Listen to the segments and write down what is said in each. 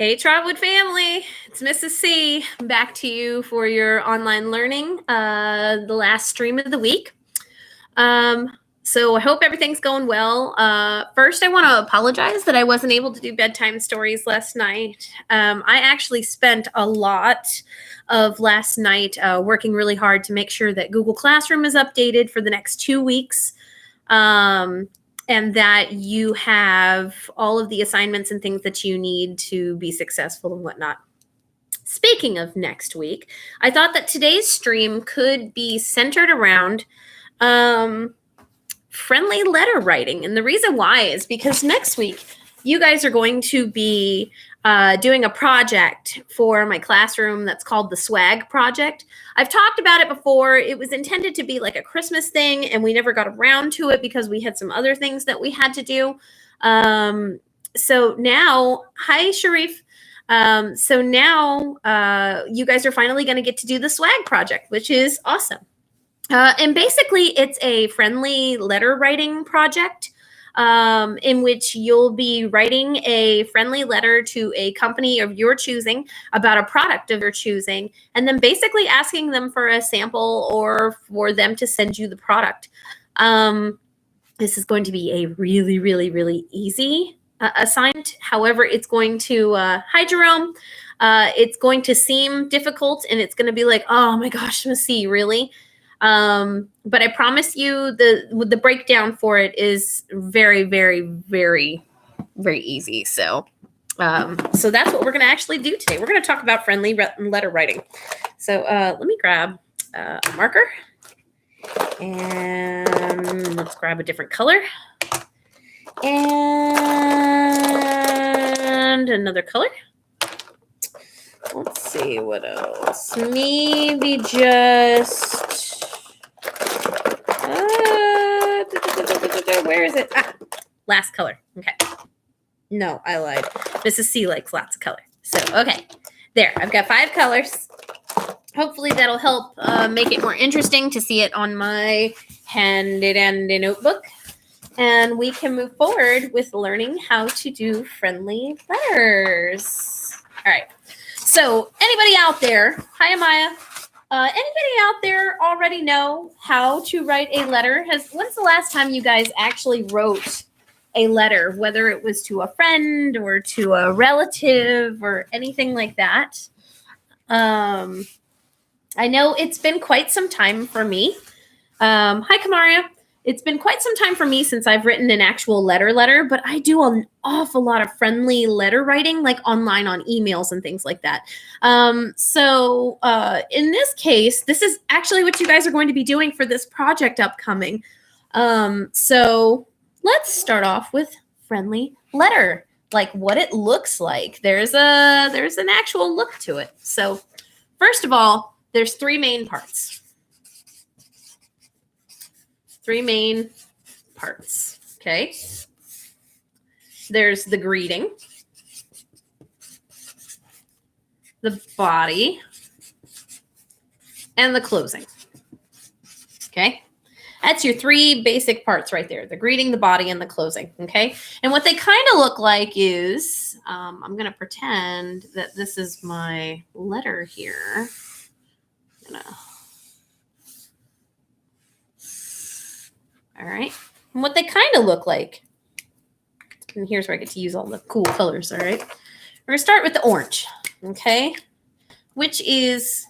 Hey, Trotwood family, it's Mrs. C back to you for your online learning, the last stream of the week. So I hope everything's going well. First, I want to apologize that I wasn't able to do bedtime stories last night. I actually spent a lot of last night working really hard to make sure that Google Classroom is updated for the next 2 weeks. And that you have all of the assignments and things that you need to be successful and whatnot. Speaking of next week, I thought that today's stream could be centered around friendly letter writing. And the reason why is because next week, you guys are going to be doing a project for my classroom that's called the Swag Project. I've talked about it before. It was intended to be like a Christmas thing, and we never got around to it because we had some other things that we had to do. So now, hi, Sharif. So now you guys are finally going to get to do the Swag Project, which is awesome. And basically, it's a friendly letter writing project. In which you'll be writing a friendly letter to a company of your choosing about a product of your choosing, and then basically asking them for a sample or for them to send you the product. This is going to be a really, really, really easy assignment. However, it's going to, hi, Jerome. It's going to seem difficult, and it's going to be like, oh my gosh, Miss C, really? But I promise you the breakdown for it is very, very, very, very easy. So that's what we're going to actually do today. We're going to talk about friendly letter writing. So let me grab a marker and let's grab a different color and another color. Let's see what else. Maybe just... where is it? Last color. Okay. No, I lied. Mrs. C likes lots of color. So, okay. There. I've got 5 colors. Hopefully that'll help make it more interesting to see it on my handy-dandy notebook. And we can move forward with learning how to do friendly letters. All right. So, anybody out there? Hi, Amaya. Anybody out there already know how to write a letter? When's the last time you guys actually wrote a letter, whether it was to a friend or to a relative or anything like that? I know it's been quite some time for me. Hi, Kamaria. It's been quite some time for me since I've written an actual letter, but I do an awful lot of friendly letter writing, like online on emails and things like that. So in this case, this is actually what you guys are going to be doing for this project upcoming. So let's start off with friendly letter, like what it looks like. There's an actual look to it. So first of all, there's 3 main parts. 3 main parts, okay? There's the greeting, the body, and the closing, okay? That's your 3 basic parts right there, the greeting, the body, and the closing, okay? And what they kind of look like is, I'm going to pretend that this is my letter here. All right. And what they kind of look like. And here's where I get to use all the cool colors. All right. We're going to start with the orange. Okay. Which is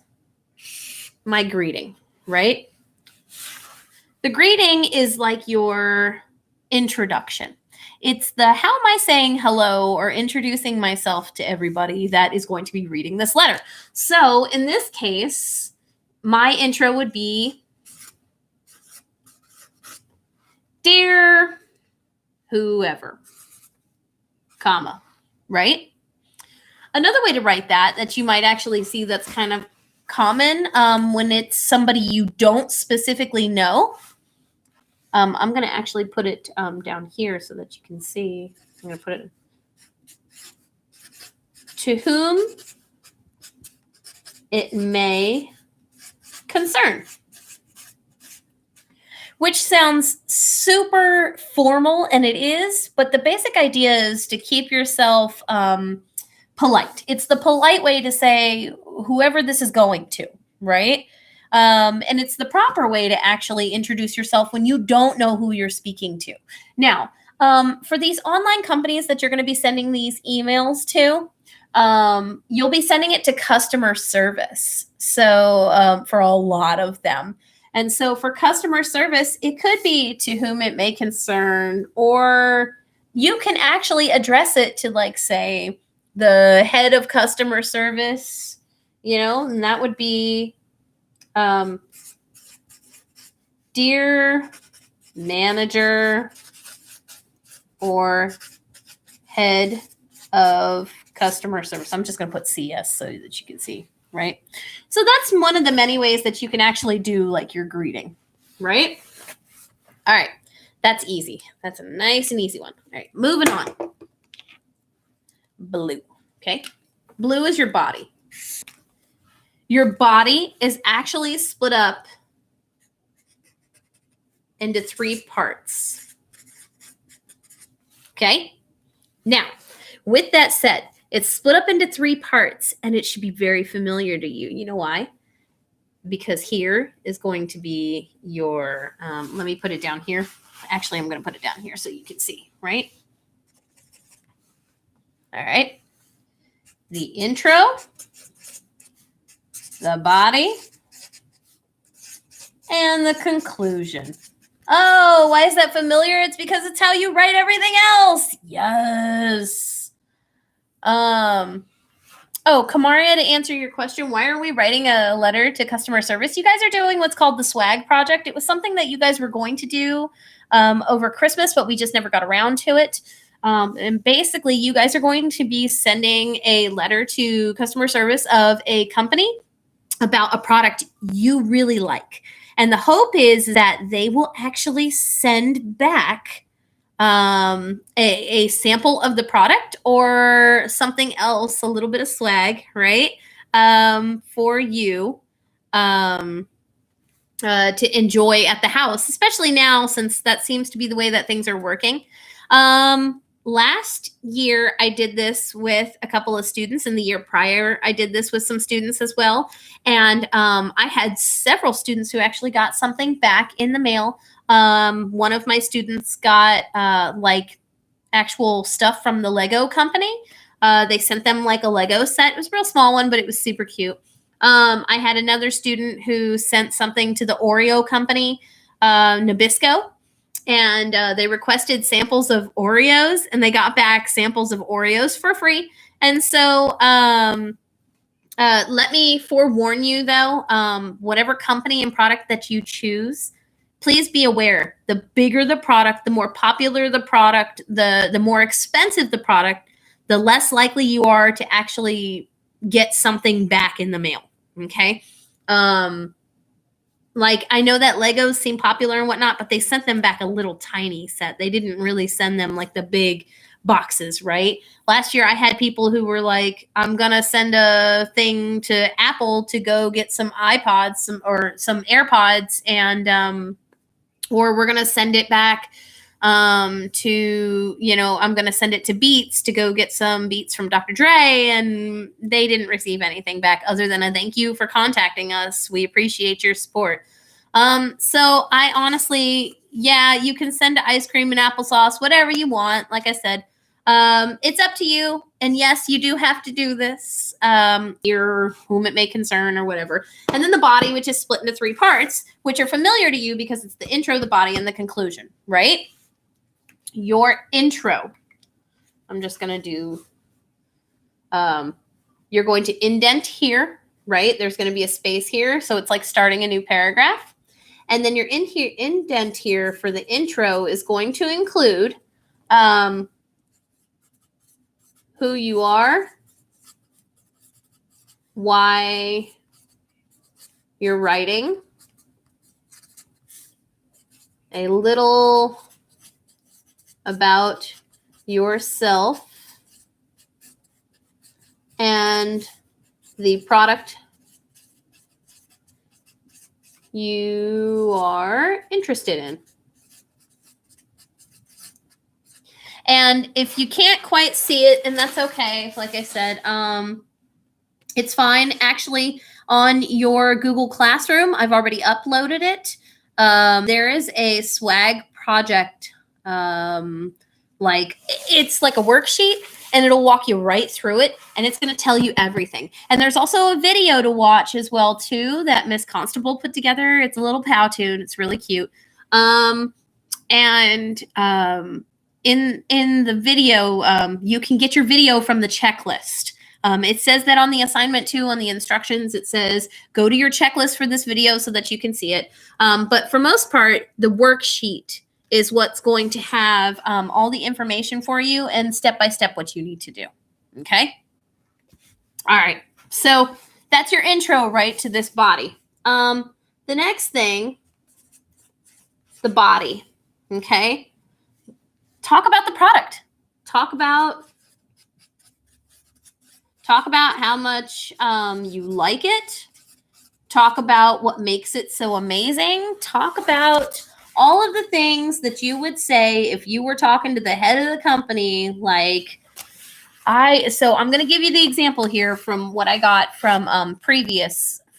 my greeting, right? The greeting is like your introduction. It's the how am I saying hello or introducing myself to everybody that is going to be reading this letter. So in this case, my intro would be, dear whoever, comma, right? Another way to write that you might actually see that's kind of common when it's somebody you don't specifically know. I'm going to actually put it down here so that you can see. I'm going to put it to whom it may concern. Which sounds super formal, and it is, but the basic idea is to keep yourself polite. It's the polite way to say whoever this is going to, right? And it's the proper way to actually introduce yourself when you don't know who you're speaking to. Now, for these online companies that you're going to be sending these emails to, you'll be sending it to customer service. So for a lot of them. And so for customer service, it could be to whom it may concern, or you can actually address it to, like, say, the head of customer service, and that would be, dear manager or head of customer service. I'm just going to put CS so that you can see, right? So that's one of the many ways that you can actually do, like, your greeting, right? All right. That's easy. That's a nice and easy one. All right. Moving on. Blue. Okay. Blue is your body. Your body is actually split up into 3 parts. Okay. Now, with that said, it's split up into 3 parts, and it should be very familiar to you. You know why? Because here is going to be your, let me put it down here. Actually, I'm going to put it down here so you can see, right? All right. The intro, the body, and the conclusion. Oh, why is that familiar? It's because it's how you write everything else. Yes. Kamaria, to answer your question, why are we writing a letter to customer service? You guys are doing what's called the swag project. It was something that you guys were going to do over Christmas, but we just never got around to it. And basically, you guys are going to be sending a letter to customer service of a company about a product you really like. And the hope is that they will actually send back a sample of the product or something else, a little bit of swag, right? For you to enjoy at the house, especially now, since that seems to be the way that things are working. Last year, I did this with a couple of students, and the year prior, I did this with some students as well. And I had several students who actually got something back in the mail. One of my students got like actual stuff from the Lego company. They sent them like a Lego set. It was a real small one, but it was super cute. I had another student who sent something to the Oreo company, Nabisco. And they requested samples of Oreos, and they got back samples of Oreos for free. And so let me forewarn you, though, whatever company and product that you choose, please be aware, the bigger the product, the more popular the product, the more expensive the product, the less likely you are to actually get something back in the mail, okay? Like, I know that Legos seem popular and whatnot, but they sent them back a little tiny set. They didn't really send them like the big boxes, right? Last year, I had people who were like, I'm going to send a thing to Apple to go get some iPods or some AirPods, and or we're going to send it back to, I'm going to send it to Beats to go get some Beats from Dr. Dre, and they didn't receive anything back other than a thank you for contacting us. We appreciate your support. So I honestly, you can send ice cream and applesauce, whatever you want. Like I said, it's up to you. And yes, you do have to do this, whom it may concern or whatever. And then the body, which is split into 3 parts, which are familiar to you because it's the intro, the body, and the conclusion, right? Your intro. I'm just going to do, you're going to indent here, right? There's going to be a space here. So it's like starting a new paragraph. And then your indent here for the intro is going to include who you are, why you're writing, a little about yourself, and the product you are interested in. And if you can't quite see it, and that's okay, like I said, it's fine. Actually, on your Google Classroom, I've already uploaded it. There is a swag project, it's like a worksheet, and it'll walk you right through it, and it's going to tell you everything. And there's also a video to watch as well too that Miss Constable put together. It's a little Powtoon. It's really cute. In the video, you can get your video from the checklist. It says that on the assignment too, on the instructions, it says go to your checklist for this video so that you can see it. But for most part, the worksheet is what's going to have all the information for you and step-by-step what you need to do. Okay? All right. So that's your intro, right, to this body. The next thing, the body. Okay? Talk about the product. Talk about how much you like it. Talk about what makes it so amazing. Talk about all of the things that you would say if you were talking to the head of the company. Like, so I'm going to give you the example here from what I got from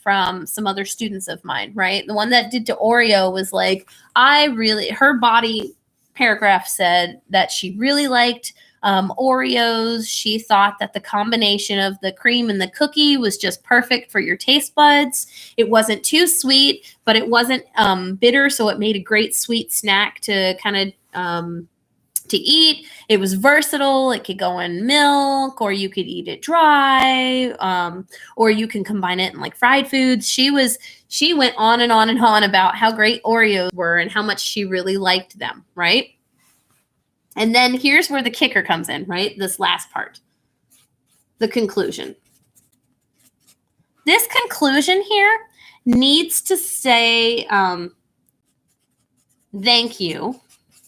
from some other students of mine, right? The one that did to Oreo was like, her body paragraph said that she really liked Oreos. She thought that the combination of the cream and the cookie was just perfect for your taste buds. It wasn't too sweet, but it wasn't bitter, so it made a great sweet snack to kind of to eat. It was versatile. It could go in milk, or you could eat it dry, or you can combine it in like fried foods. She went on and on and on about how great Oreos were and how much she really liked them, right? And then here's where the kicker comes in, right? This last part, the conclusion. This conclusion here needs to say thank you,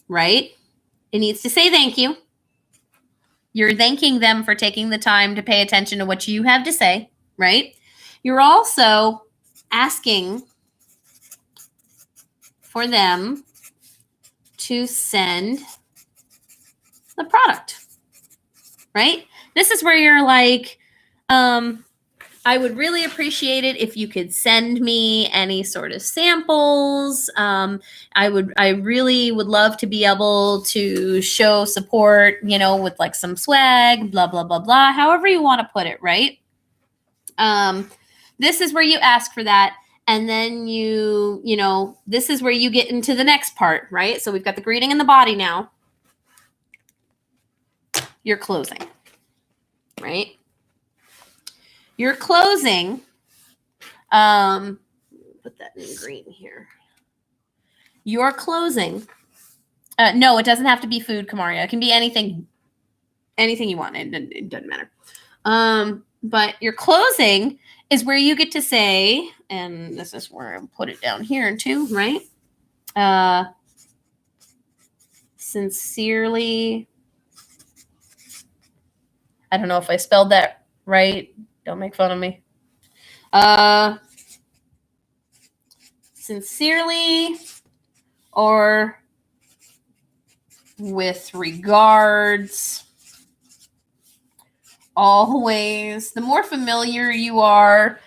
right? It needs to say thank you. You're thanking them for taking the time to pay attention to what you have to say, right? You're also asking for them to send the product, right? This is where you're like, I would really appreciate it if you could send me any sort of samples. I really would love to be able to show support, with like some swag, blah, blah, blah, blah, however you want to put it, right? This is where you ask for that. And then this is where you get into the next part, right? So we've got the greeting and the body now. Your closing, right? Your closing, put that in green here. Your closing, no, it doesn't have to be food, Kamaria. It can be anything you want. It doesn't matter. But your closing is where you get to say, and this is where I put it down here too, right? Sincerely, I don't know if I spelled that right. Don't make fun of me. Sincerely, or with regards, always. The more familiar you are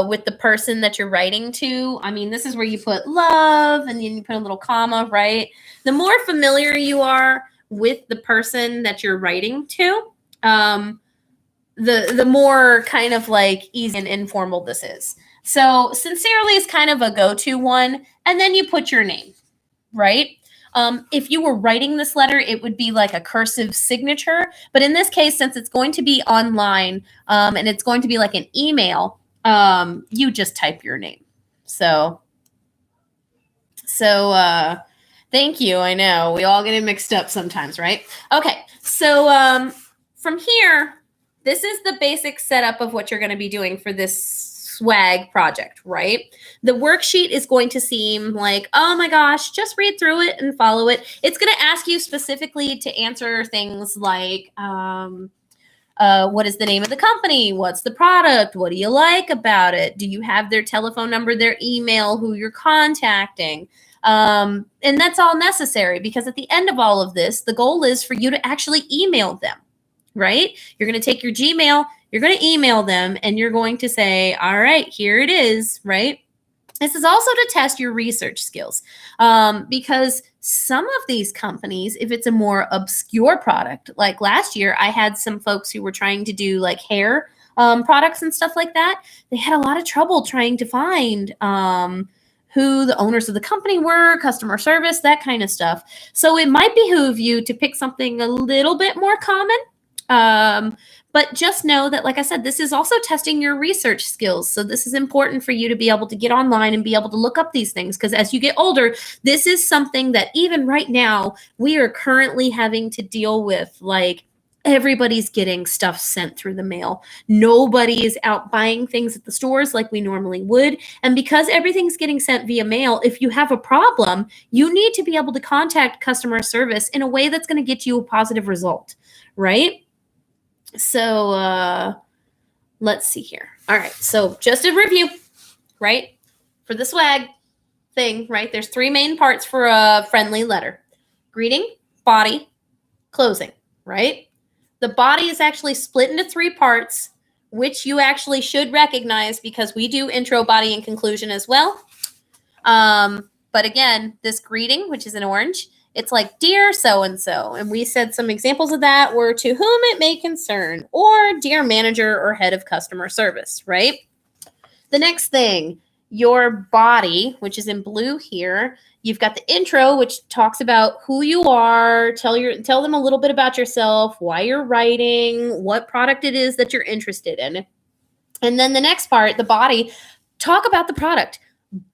with the person that you're writing to, I mean, this is where you put love and then you put a little comma, right? The more familiar you are with the person that you're writing to, the more kind of like easy and informal this is. So sincerely is kind of a go-to one. And then you put your name, right? If you were writing this letter, it would be like a cursive signature. But in this case, since it's going to be online and it's going to be like an email, you just type your name. So thank you. I know we all get it mixed up sometimes, right? Okay. So from here, this is the basic setup of what you're going to be doing for this swag project, right? The worksheet is going to seem like, oh my gosh, just read through it and follow it. It's going to ask you specifically to answer things like, what is the name of the company? What's the product? What do you like about it? Do you have their telephone number, their email, who you're contacting? And that's all necessary because at the end of all of this, the goal is for you to actually email them, right? You're going to take your Gmail, you're going to email them, and you're going to say, all right, here it is, right? This is also to test your research skills because some of these companies, if it's a more obscure product, like last year, I had some folks who were trying to do like hair products and stuff like that. They had a lot of trouble trying to find who the owners of the company were, customer service, that kind of stuff. So it might behoove you to pick something a little bit more common. But just know that, like I said, this is also testing your research skills. So this is important for you to be able to get online and be able to look up these things. Because as you get older, this is something that even right now, we are currently having to deal with. Like, everybody's getting stuff sent through the mail. Nobody is out buying things at the stores like we normally would. And because everything's getting sent via mail, if you have a problem, you need to be able to contact customer service in a way that's going to get you a positive result, right? So let's see here. All right. So just a review, right? For the swag thing, right? There's 3 main parts for a friendly letter: greeting, body, closing, right? The body is actually split into 3 parts, which you actually should recognize because we do intro, body, and conclusion as well. But again, this greeting, which is in orange, it's like, dear so-and-so. And we said some examples of that were to whom it may concern, or dear manager or head of customer service, right? The next thing, your body, which is in blue here, you've got the intro, which talks about who you are, tell them a little bit about yourself, why you're writing, what product it is that you're interested in. And then the next part, the body, talk about the product.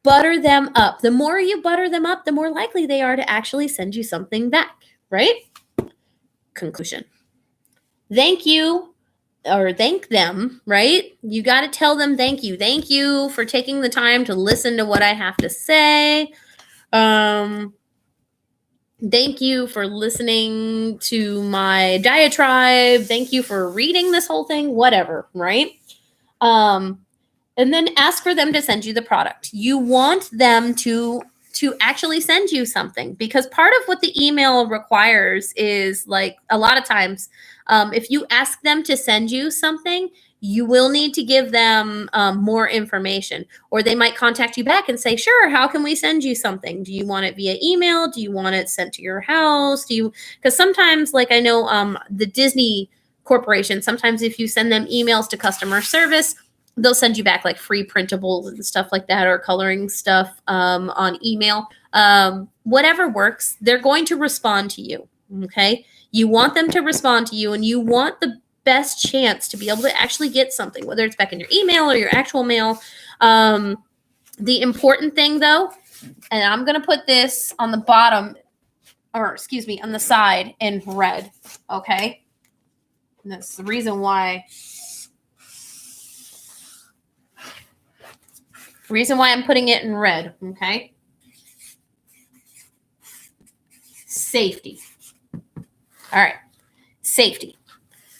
Butter them up. The more you butter them up, the more likely they are to actually send you something back, right? Conclusion. Thank you, or thank them, right? You got to tell them thank you. Thank you for taking the time to listen to what I have to say. Thank you for listening to my diatribe. Thank you for reading this whole thing, whatever, right? And then ask for them to send you the product. You want them to actually send you something, because part of what the email requires is, like, a lot of times, if you ask them to send you something, you will need to give them more information, or they might contact you back and say, sure, how can we send you something? Do you want it via email? Do you want it sent to your house? Because sometimes, like, I know the Disney Corporation, sometimes if you send them emails to customer service, they'll send you back like free printables and stuff like that, or coloring stuff on email. Whatever works, they're going to respond to you, okay? You want them to respond to you, and you want the best chance to be able to actually get something, whether it's back in your email or your actual mail. The important thing, though, and I'm going to put this on the bottom, or excuse me, on the side in red, okay? And that's the reason why... Reason why I'm putting it in red, okay? Safety. All right, safety.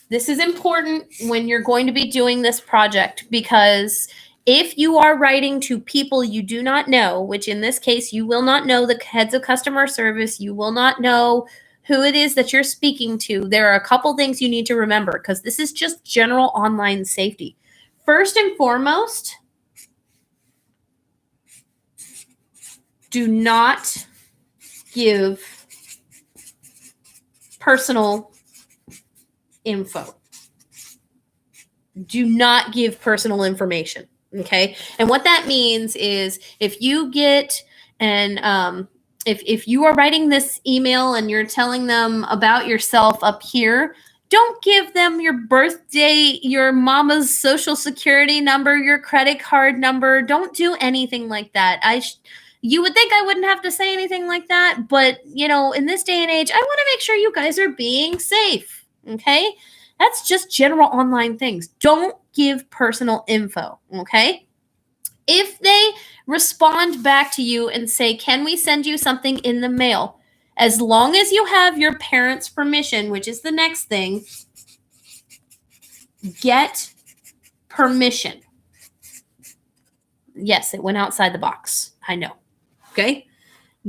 This is important when you're going to be doing this project, because if you are writing to people you do not know, which in this case, you will not know the heads of customer service, you will not know who it is that you're speaking to, there are a couple things you need to remember, because this is just general online safety. First and foremost, do not give personal info. Do not give personal information, okay? And what that means is, if you get if you are writing this email and you're telling them about yourself up here, don't give them your birthday, your mama's social security number, your credit card number. Don't do anything like that. You would think I wouldn't have to say anything like that, but, you know, in this day and age, I want to make sure you guys are being safe, okay? That's just general online things. Don't give personal info, okay? If they respond back to you and say, can we send you something in the mail? As long as you have your parents' permission, which is the next thing, get permission. Yes, it went outside the box. I know. Okay.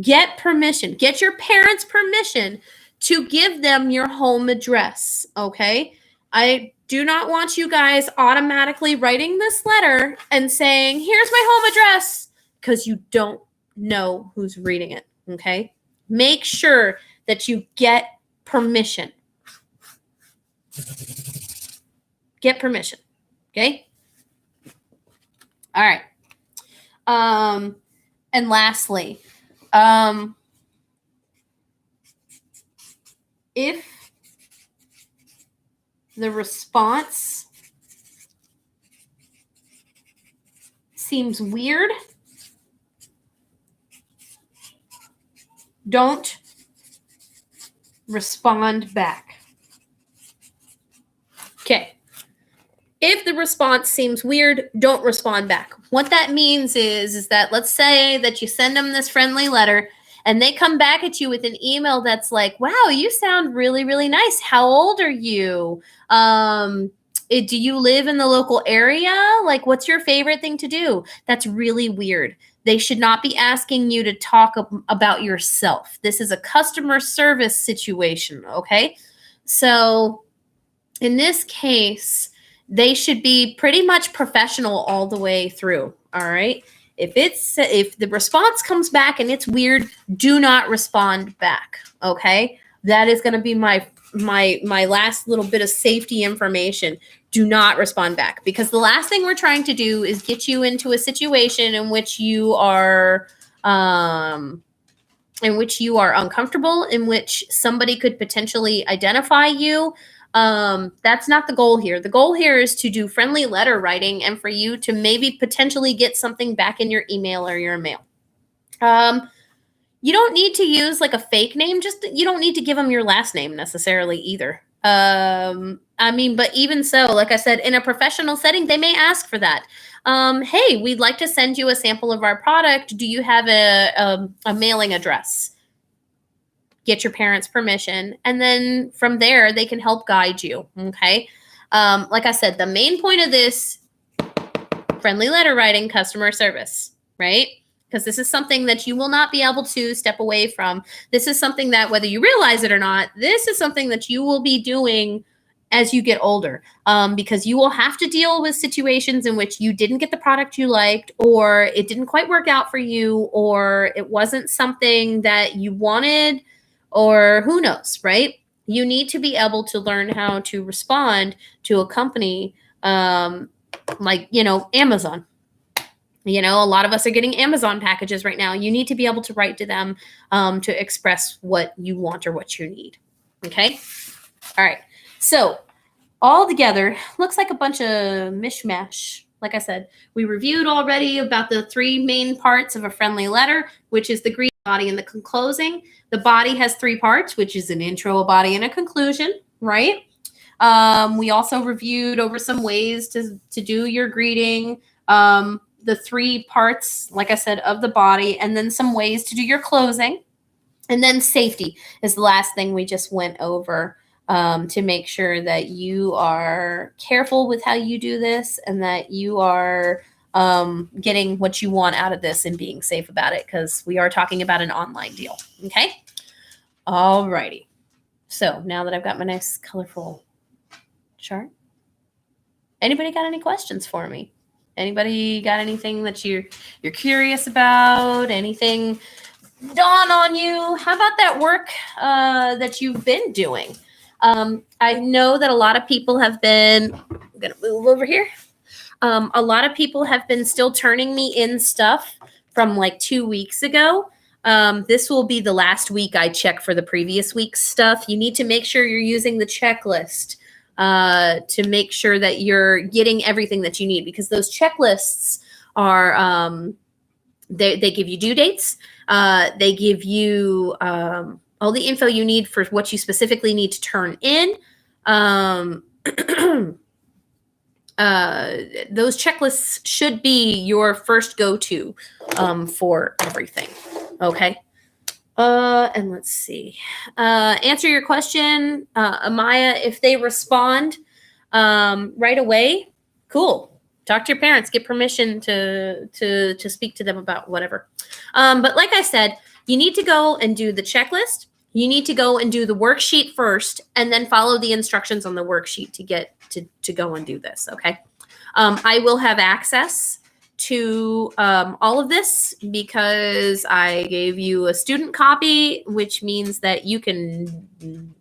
Get permission. Get your parents' permission to give them your home address, okay? I do not want you guys automatically writing this letter and saying, here's my home address, because you don't know who's reading it, okay? Make sure that you get permission. Get permission, okay? All right. And lastly, if the response seems weird, don't respond back. Okay. If the response seems weird, don't respond back. What that means is that let's say that you send them this friendly letter and they come back at you with an email that's like, wow, you sound really, really nice. How old are you? Do you live in the local area? Like, what's your favorite thing to do? That's really weird. They should not be asking you to talk about yourself. This is a customer service situation, okay? So in this case, they should be pretty much professional all the way through, all right? If the response comes back and it's weird, do not respond back, okay? That is going to be my last little bit of safety information. Do not respond back, because the last thing we're trying to do is get you into a situation in which you are uncomfortable, in which somebody could potentially identify you. That's not the goal here. The goal here is to do friendly letter writing and for you to maybe potentially get something back in your email or your mail. You don't need to use like a fake name. You don't need to give them your last name necessarily either. But even so, like I said, in a professional setting, they may ask for that. Hey, we'd like to send you a sample of our product. Do you have a mailing address? Get your parents' permission, and then from there, they can help guide you, okay? Like I said, the main point of this, friendly letter writing, customer service, right? Because this is something that you will not be able to step away from. This is something that, whether you realize it or not, this is something that you will be doing as you get older, because you will have to deal with situations in which you didn't get the product you liked, or it didn't quite work out for you, or it wasn't something that you wanted, or who knows, right? You need to be able to learn how to respond to a company like, Amazon. A lot of us are getting Amazon packages right now. You need to be able to write to them to express what you want or what you need. Okay? All right. So all together, looks like a bunch of mishmash. Like I said, we reviewed already about the three main parts of a friendly letter, which is the greeting, body, and the closing. The body has three parts, which is an intro, a body, and a conclusion, right? We also reviewed over some ways to do your greeting, the three parts, like I said, of the body, and then some ways to do your closing. And then safety is the last thing we just went over, to make sure that you are careful with how you do this and that you are getting what you want out of this and being safe about it, because we are talking about an online deal. Okay. All righty. So now that I've got my nice colorful chart, anybody got any questions for me? Anybody got anything that you're curious about? Anything dawn on you? How about that work that you've been doing? I know that a lot of people have been, I'm going to move over here. A lot of people have been still turning me in stuff from like 2 weeks ago. This will be the last week I check for the previous week's stuff. You need to make sure you're using the checklist to make sure that you're getting everything that you need, because those checklists are, they give you due dates. They give you all the info you need for what you specifically need to turn in. Those checklists should be your first go-to for everything. Okay. And let's see. Answer your question, Amaya. If they respond right away, cool. Talk to your parents. Get permission to speak to them about whatever. But like I said, You need to go and do the checklist. You need to go and do the worksheet first, and then follow the instructions on the worksheet to get to go and do this, okay? I will have access to all of this because I gave you a student copy, which means that you can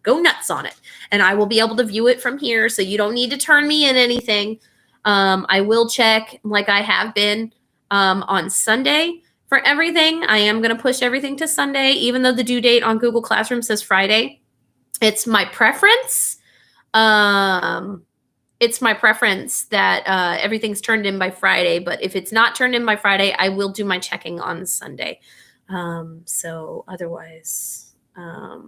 go nuts on it. And I will be able to view it from here, so you don't need to turn me in anything. I will check, like I have been, on Sunday for everything. I am going to push everything to Sunday, even though the due date on Google Classroom says Friday. It's my preference. It's my preference that everything's turned in by Friday, but if it's not turned in by Friday, I will do my checking on Sunday. So otherwise, I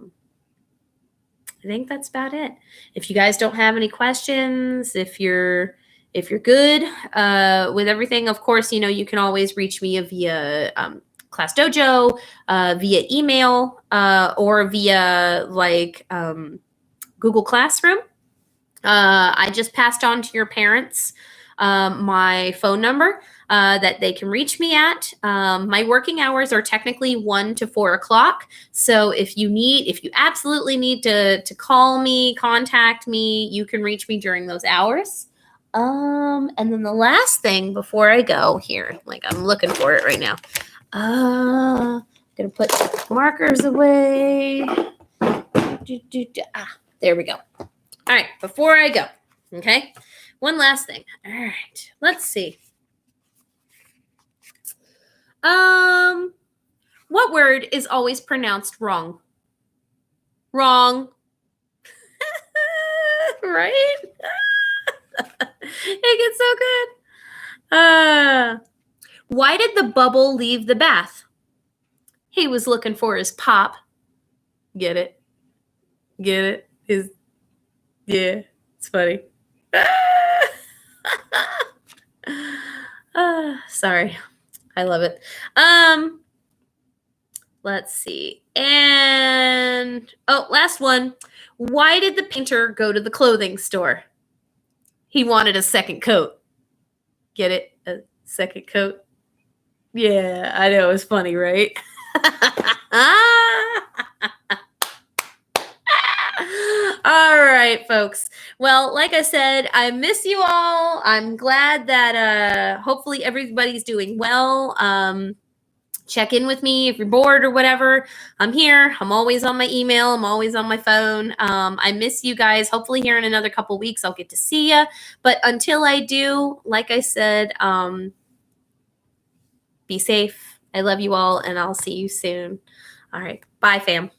think that's about it. If you guys don't have any questions, if you're good with everything, of course, you can always reach me via Class Dojo, via email, or via Google Classroom. I just passed on to your parents my phone number that they can reach me at. My working hours are technically 1 to 4 o'clock. So if you absolutely need to call me, contact me, you can reach me during those hours. And then the last thing before I go here, I'm looking for it right now. Gonna put markers away. There we go. All right, before I go, okay, one last thing. All right, let's see. What word is always pronounced wrong? Wrong. Right? It gets so good. Why did the bubble leave the bath? He was looking for his pop. Get it? Get it? Yeah, it's funny. Sorry. I love it. Let's see. And last one. Why did the painter go to the clothing store? He wanted a second coat. Get it? A second coat? Yeah, I know. It's funny, right? All right, folks. Well, like I said, I miss you all. I'm glad that hopefully everybody's doing well. Check in with me if you're bored or whatever. I'm here. I'm always on my email. I'm always on my phone. I miss you guys. Hopefully here in another couple weeks, I'll get to see you. But until I do, like I said, be safe. I love you all, and I'll see you soon. All right. Bye, fam.